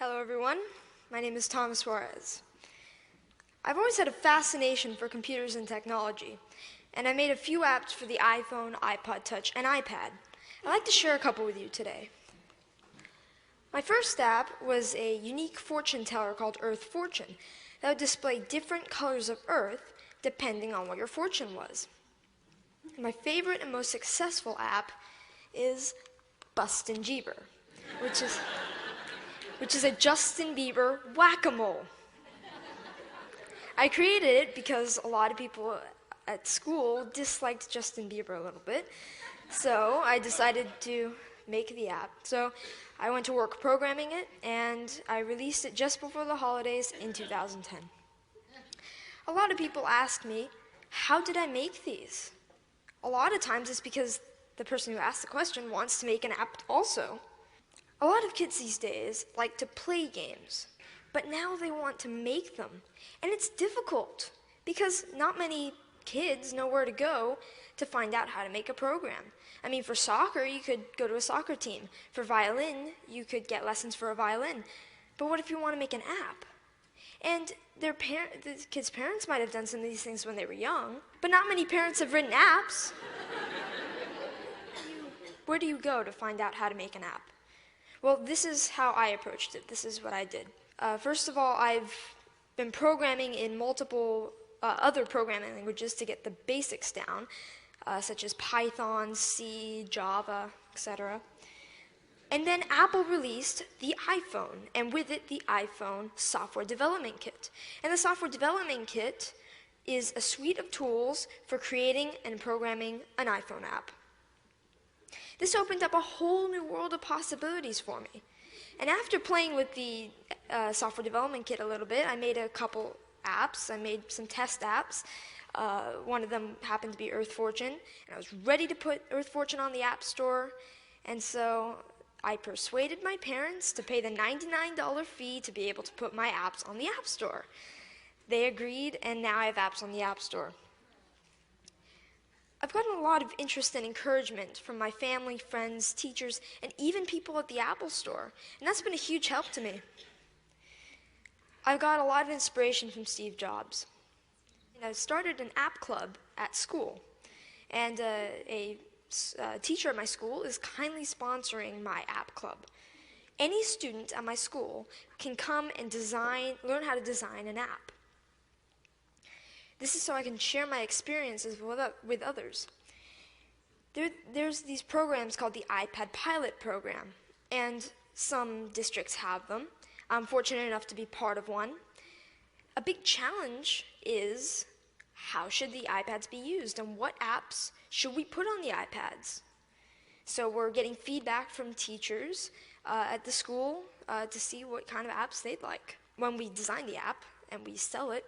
Hello everyone, my name is Thomas Suarez. I've always had a fascination for computers and technology, and I made a few apps for the iPhone, iPod Touch, and iPad. I'd like to share a couple with you today. My first app was a unique fortune teller called Earth Fortune that would display different colors of Earth depending on what your fortune was. My favorite and most successful app is Bustin' Jeeber, which is a Justin Bieber whack-a-mole. I created it because a lot of people at school disliked Justin Bieber a little bit, so I decided to make the app. So I went to work programming it, and I released it just before the holidays in 2010. A lot of people ask me, how did I make these? A lot of times it's because the person who asked the question wants to make an app also. A lot of kids these days like to play games, but now they want to make them. And it's difficult because not many kids know where to go to find out how to make a program. I mean, for soccer, you could go to a soccer team. For violin, you could get lessons for a violin. But what if you want to make an app? And the kids' parents might have done some of these things when they were young, but not many parents have written apps. Where do you go to find out how to make an app? Well, this is how I approached it. This is what I did. First of all, I've been programming in multiple other programming languages to get the basics down, such as Python, C, Java, etc. And then Apple released the iPhone, and with it, the iPhone Software Development Kit. And the Software Development Kit is a suite of tools for creating and programming an iPhone app. This opened up a whole new world of possibilities for me. And after playing with the Software Development Kit a little bit, I made a couple apps. I made some test apps. One of them happened to be Earth Fortune, and I was ready to put Earth Fortune on the App Store. And so I persuaded my parents to pay the $99 fee to be able to put my apps on the App Store. They agreed, and now I have apps on the App Store. I've gotten a lot of interest and encouragement from my family, friends, teachers, and even people at the Apple Store, and that's been a huge help to me. I've got a lot of inspiration from Steve Jobs. I started an app club at school, and a teacher at my school is kindly sponsoring my app club. Any student at my school can come and learn how to design an app. This is so I can share my experiences with others. There's these programs called the iPad Pilot Program, and some districts have them. I'm fortunate enough to be part of one. A big challenge is, how should the iPads be used, and what apps should we put on the iPads? So we're getting feedback from teachers at the school to see what kind of apps they'd like. When we design the app and we sell it,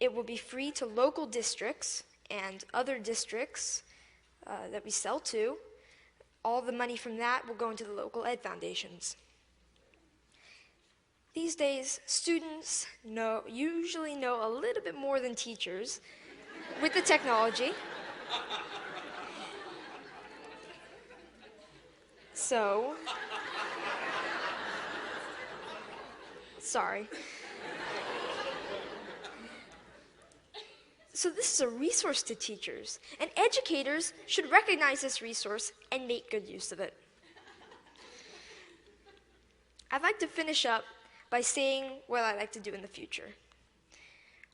it will be free to local districts and other districts that we sell to. All the money from that will go into the local ed foundations. These days, students usually know a little bit more than teachers with the technology. So, sorry. So this is a resource to teachers, and educators should recognize this resource and make good use of it. I'd like to finish up by saying what I'd like to do in the future.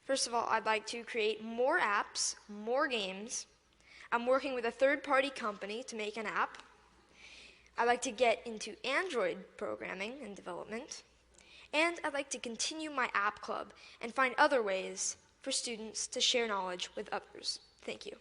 First of all, I'd like to create more apps, more games. I'm working with a third-party company to make an app. I'd like to get into Android programming and development. And I'd like to continue my app club and find other ways for students to share knowledge with others. Thank you.